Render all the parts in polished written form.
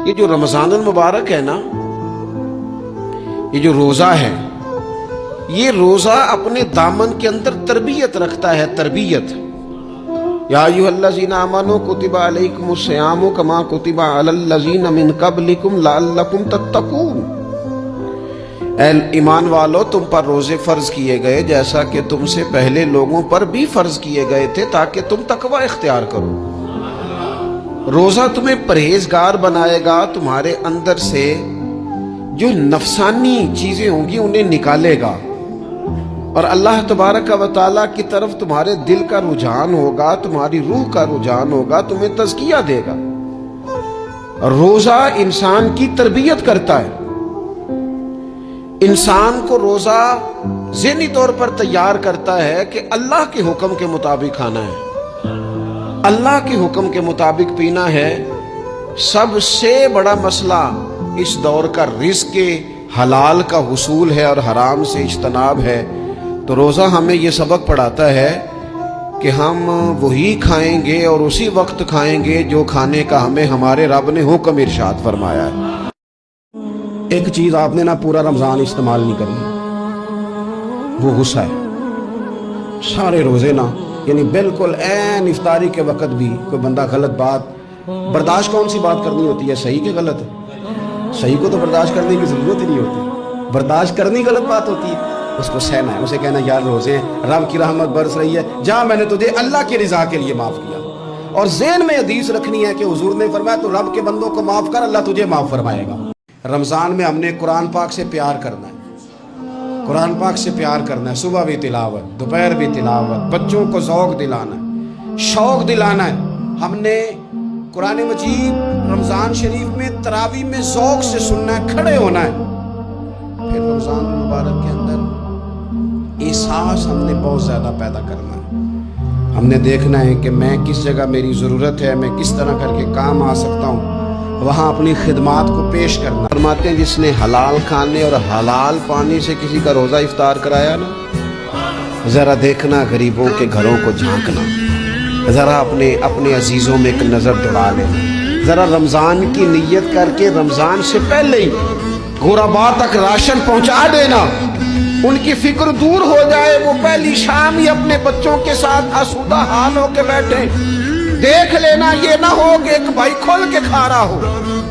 یہ جو رمضان المبارک ہے نا، یہ جو روزہ ہے، یہ روزہ اپنے دامن کے اندر تربیت رکھتا ہے، تربیت۔ یا ایھا الذین آمنوا کتب علیکم الصیام کما کتب علی الذین من قبلکم لعلکم تتقون۔ اے ایمان والو، تم پر روزے فرض کیے گئے جیسا کہ تم سے پہلے لوگوں پر بھی فرض کیے گئے تھے تاکہ تم تقوی اختیار کرو۔ روزہ تمہیں پرہیزگار بنائے گا، تمہارے اندر سے جو نفسانی چیزیں ہوں گی انہیں نکالے گا، اور اللہ تبارک و تعالیٰ کی طرف تمہارے دل کا رجحان ہوگا، تمہاری روح کا رجحان ہوگا، تمہیں تزکیہ دے گا۔ روزہ انسان کی تربیت کرتا ہے، انسان کو روزہ ذہنی طور پر تیار کرتا ہے کہ اللہ کے حکم کے مطابق کھانا ہے، اللہ کے حکم کے مطابق پینا ہے۔ سب سے بڑا مسئلہ اس دور کا رزق کے حلال کا حصول ہے اور حرام سے اجتناب ہے۔ تو روزہ ہمیں یہ سبق پڑھاتا ہے کہ ہم وہی کھائیں گے اور اسی وقت کھائیں گے جو کھانے کا ہمیں ہمارے رب نے حکم ارشاد فرمایا ہے۔ ایک چیز آپ نے نا پورا رمضان استعمال نہیں کرنی، وہ غصہ ہے۔ سارے روزے نا یعنی بالکل عین افطاری کے وقت بھی کوئی بندہ غلط بات برداشت، کون سی بات کرنی ہوتی ہے، صحیح کہ غلط ہے؟ صحیح کو تو برداشت کرنے کی ضرورت ہی نہیں ہوتی، برداشت کرنی غلط بات ہوتی ہے، اس کو سہنا ہے، اسے کہنا یار روزے ہیں، رب کی رحمت برس رہی ہے، جا میں نے تجھے اللہ کی رضا کے لیے معاف کیا۔ اور ذہن میں حدیث رکھنی ہے کہ حضور نے فرمایا تو رب کے بندوں کو معاف کر، اللہ تجھے معاف فرمائے گا۔ رمضان میں ہم نے قرآن پاک سے پیار کرنا ہے، قرآن پاک سے پیار کرنا ہے، صبح بھی تلاوت، دوپہر بھی تلاوت، بچوں کو ذوق دلانا ہے، شوق دلانا ہے۔ ہم نے قرآن مجید رمضان شریف میں تراویح میں ذوق سے سننا ہے، کھڑے ہونا ہے۔ پھر رمضان المبارک کے اندر احساس ہم نے بہت زیادہ پیدا کرنا ہے، ہم نے دیکھنا ہے کہ میں کس جگہ میری ضرورت ہے، میں کس طرح کر کے کام آ سکتا ہوں، وہاں اپنی خدمات کو پیش کرنا۔ فرماتے ہیں جس نے حلال کھانے اور حلال پانی سے کسی کا روزہ افطار کرایا نا، ذرا دیکھنا غریبوں کے گھروں کو جھانکنا، ذرا اپنے عزیزوں میں ایک نظر دوڑا لینا، ذرا رمضان کی نیت کر کے رمضان سے پہلے ہی غرباء تک راشن پہنچا دینا، ان کی فکر دور ہو جائے، وہ پہلی شام ہی اپنے بچوں کے ساتھ آسودہ حال ہو کے بیٹھے۔ دیکھ لینا یہ نہ ہو کہ ایک بھائی کھول کے کھا رہا ہو،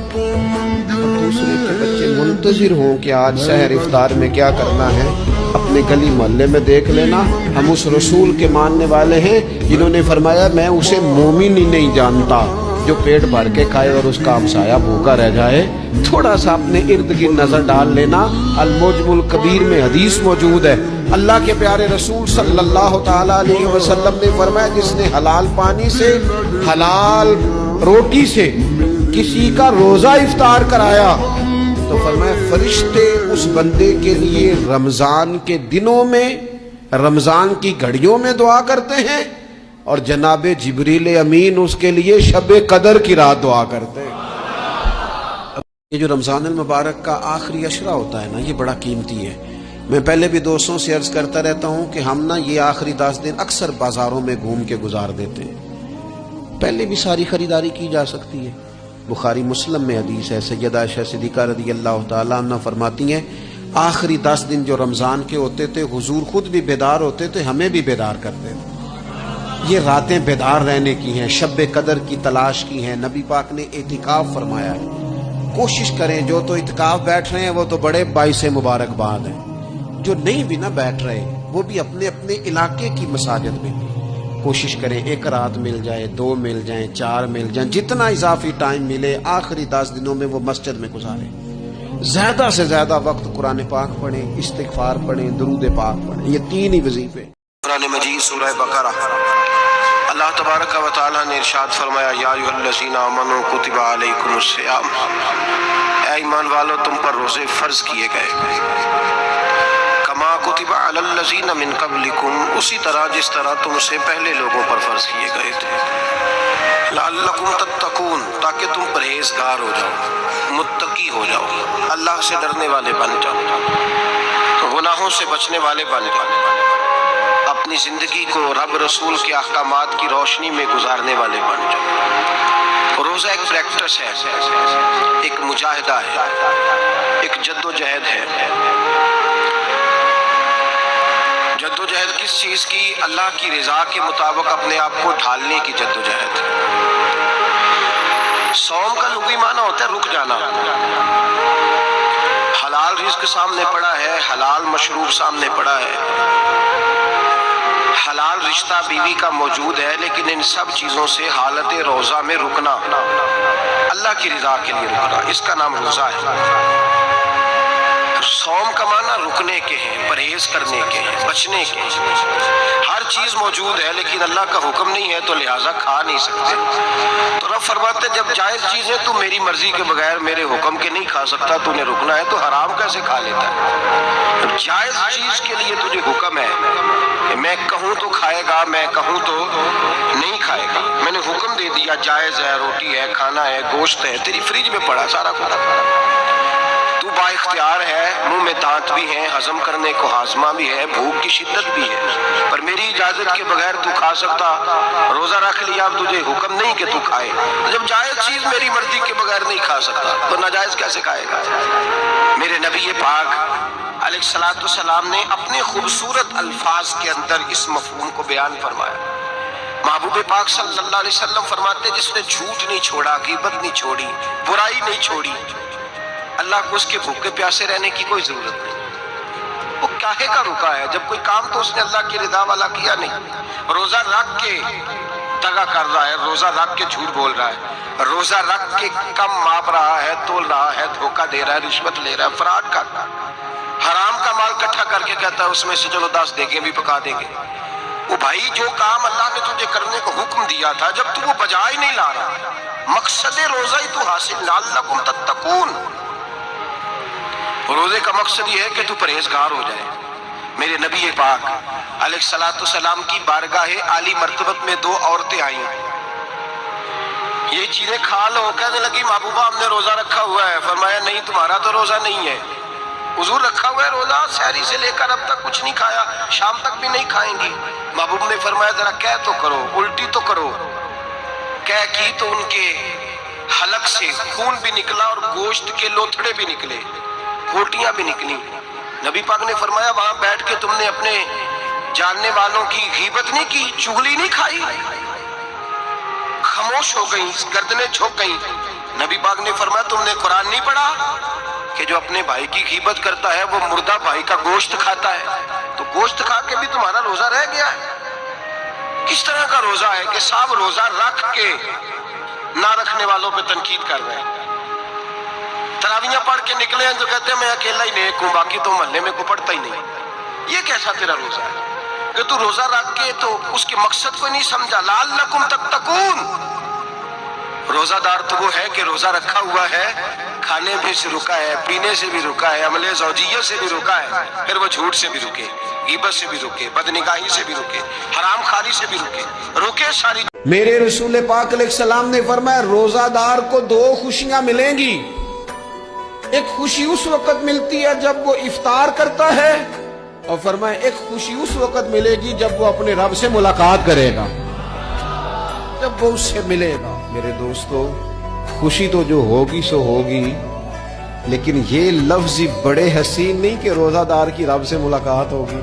دوسرے کے بچے منتظر ہوں کہ آج سحر افطار میں کیا کرنا ہے۔ اپنے گلی محلے میں دیکھ لینا، ہم اس رسول کے ماننے والے ہیں جنہوں نے فرمایا میں اسے مومن ہی نہیں جانتا جو پیٹ بھر کے کھائے اور اس کا ہمسایہ بھوکا رہ جائے۔ تھوڑا سا اپنے ارد گرد نظر ڈال لینا۔ المعجم الکبیر میں حدیث موجود ہے، اللہ کے پیارے رسول صلی اللہ تعالیٰ علیہ وسلم نے فرمایا جس نے حلال پانی سے، حلال روٹی سے کسی کا روزہ افطار کرایا تو فرمایا فرشتے اس بندے کے لیے رمضان کے دنوں میں، رمضان کی گھڑیوں میں دعا کرتے ہیں، اور جناب جبریل امین اس کے لیے شب قدر کی رات دعا کرتے ہیں۔ یہ جو رمضان المبارک کا آخری عشرہ ہوتا ہے نا، یہ بڑا قیمتی ہے۔ میں پہلے بھی دوستوں سے عرض کرتا رہتا ہوں کہ ہم نا یہ آخری 10 دن اکثر بازاروں میں گھوم کے گزار دیتے ہیں، پہلے بھی ساری خریداری کی جا سکتی ہے۔ بخاری مسلم میں حدیث ہے، سیدہ عائشہ صدیقہ رضی اللہ تعالیٰ عنہ فرماتی ہیں آخری 10 دن جو رمضان کے ہوتے تھے حضور خود بھی بیدار ہوتے تھے، ہمیں بھی بیدار کرتے تھے۔ یہ راتیں بیدار رہنے کی ہیں، شب قدر کی تلاش کی ہیں۔ نبی پاک نے اعتکاف فرمایا ہے، کوشش کریں، جو تو اعتکاف بیٹھ رہے ہیں وہ تو بڑے باعث مبارکباد ہیں، جو نہیں بھی نہ بیٹھ رہے وہ بھی اپنے اپنے علاقے کی مساجد میں کوشش کریں، 1 رات مل جائے، 2 مل جائیں، 4 مل جائیں، جتنا اضافی ٹائم ملے آخری 10 دنوں میں وہ مسجد میں گزاریں۔ زیادہ سے زیادہ وقت قرآن پاک پڑھیں، استغفار پڑھیں، درود پاک پڑھیں، یہ 3 ہی وظیفے۔ قرآن مجید سورہ بقرہ، اللہ تبارک و تعالیٰ نے ارشاد فرمایا یا ایھا الذین آمنوا کتب علیکم الصیام، اے ایمان والو تم پر روزے فرض کیے گئے، کما کتب علی الذین من قبلکم، اسی طرح جس طرح تم سے پہلے لوگوں پر فرض کیے گئے تھے، لعلکم تتقون، تاکہ تم پرہیزگار ہو جاؤ، متقی ہو جاؤ، اللہ سے ڈرنے والے بن جاؤ، گناہوں سے بچنے والے بن جاؤ، اپنی زندگی کو رب رسول کے احکامات کی روشنی میں گزارنے والے بن جاؤ۔ روزہ ایک پریکٹس ہے، ایک مجاہدہ ہے، ایک جد و جہد ہے۔ جد و جہد کس چیز کی؟ اللہ کی رضا کے مطابق اپنے آپ کو ڈھالنے کی جد و جہد۔ صوم کا لغوی معنی ہوتا ہے رک جانا۔ حلال رزق سامنے پڑا ہے، حلال مشروب سامنے پڑا ہے، حلال رشتہ بیوی کا موجود ہے، لیکن ان سب چیزوں سے حالت روزہ میں رکنا، اللہ کی رضا کے لیے رکنا، اس کا نام روزہ ہے۔ صوم کا معنی رکنے کے ہیں، پرہیز کرنے کے ہیں، بچنے کے ہیں۔ ہر چیز موجود ہے لیکن اللہ کا حکم نہیں ہے تو لہٰذا کھا نہیں سکتے۔ تو رب فرماتے جب جائز چیزیں تو میری مرضی کے بغیر میرے حکم کے نہیں کھا سکتا، تو نے رکنا ہے تو حرام کیسے کھا لیتا ہے؟ جب جائز چیز کے لیے تجھے حکم ہے کہ میں کہوں تو کھائے گا، میں کہوں تو نہیں کھائے گا، میں نے حکم دے دیا جائز ہے، روٹی ہے، کھانا ہے، گوشت ہے، تیری فریج میں پڑا سارا کچھ، تو با اختیار ہے، منہ میں دانت بھی ہیں، ہضم کرنے کو ہاضمہ بھی ہے، بھوک کی شدت بھی ہے، پر میری اجازت کے بغیر تو کھا سکتا، روزہ رکھ لیا، اب تجھے حکم نہیں کہ تو کھائے۔ جب جائز چیز میری مرضی کے بغیر نہیں کھا سکتا تو ناجائز کیسے کھائے گا؟ میرے نبی پاک علیہ الصلوۃ والسلام نے اپنے خوبصورت الفاظ کے اندر اس مفہوم کو بیان فرمایا۔ محبوب پاک صلی اللہ علیہ وسلم فرماتے جس نے جھوٹ نہیں چھوڑا، غیبت نہیں چھوڑی، برائی نہیں چھوڑی، اللہ کو اس کے بھوکے پیاسے رہنے کی کوئی ضرورت نہیں، وہ کاہے کا رکا ہے؟ جب کوئی کام تو اس نے اللہ کی رضا والا کیا نہیں۔ روزہ رکھ کے دغا کر رہا ہے، روزہ رکھ کے جھوٹ بول رہا ہے، روزہ رکھ کے کم ماپ رہا ہے، تول رہا ہے، دھوکہ دے رہا ہے، رشوت لے رہا ہے، فراڈ کر رہا ہے، حرام کا مال اکٹھا کر کے کہتا ہے اس میں سے چلو 10 دیگیں بھی پکا دیں گے۔ وہ بھائی جو کام اللہ نے تجھے کرنے کو حکم دیا تھا، جب تو وہ بجا ہی نہیں لا رہا، مقصد روزہ ہی تو حاصل، لعلکم تتقون، روزے کا مقصد یہ ہے کہ تو پرہیزگار ہو جائے۔ میرے نبی پاک علیہ الصلوۃ والسلام کی بارگاہ عالی مرتبت میں 2 عورتیں آئیں، یہ چیزیں کھا لو، کہنے لگی محبوبہ ہم نے روزہ رکھا ہوا ہے۔ فرمایا نہیں تمہارا تو روزہ نہیں ہے، حضور رکھا ہوا ہے روزہ، سحری سے لے کر اب تک کچھ نہیں کھایا، شام تک بھی نہیں کھائیں گی۔ محبوب نے فرمایا ذرا کہہ تو کرو، الٹی تو کرو۔ کہہ کی تو ان کے حلق سے خون بھی نکلا اور گوشت کے لوتھڑے بھی نکلے، گھوٹیاں بھی نکلی۔ نبی پاک نے فرمایا وہاں بیٹھ کے تم نے اپنے جاننے والوں کی غیبت نہیں کی، چغلی نہیں کھائی؟ خاموش ہو گئی، گردنیں جھک گئیں۔ نبی پاک نے فرمایا تم نے قرآن نہیں پڑھا کہ جو اپنے بھائی کی غیبت کرتا ہے وہ مردہ بھائی کا گوشت کھاتا ہے؟ تو گوشت کھا کے بھی تمہارا روزہ رہ گیا ہے۔ کس طرح کا روزہ ہے کہ صاحب روزہ رکھ کے نہ رکھنے والوں پہ تنقید کر رہے ہیں؟ تراویحاں پڑھ کے نکلے ہیں تو کہتے ہیں میں اکیلا ہی نیک ہوں، باقی تو محلے میں کوئی پڑھتا ہی نہیں۔ یہ کیسا تیرا روزہ ہے کہ تو روزہ رکھ کے تو اس کے مقصد کو نہیں سمجھا؟ لعلکم تتقون، روزہ دار تو وہ ہے کہ روزہ رکھا ہوا ہے، کھانے بھی سے رکا ہے، پینے سے بھی رکا ہے، عمل زوجیہ سے بھی رکا ہے، پھر وہ جھوٹ سے بھی رکے، غیبت سے بھی رکے، بدنگاہی سے بھی رکے، حرام خواری سے بھی رکے ساری۔ میرے رسول پاک علیہ السلام نے فرمایا روزہ دار کو 2 خوشیاں ملیں گی، ایک خوشی اس وقت ملتی ہے جب وہ افطار کرتا ہے، اور فرمایا ایک خوشی اس وقت ملے گی جب وہ اپنے رب سے ملاقات کرے گا، جب وہ اس سے ملے گا۔ میرے دوستو خوشی تو جو ہوگی سو ہوگی، لیکن یہ لفظ بڑے حسین نہیں کہ روزہ دار کی رب سے ملاقات ہوگی۔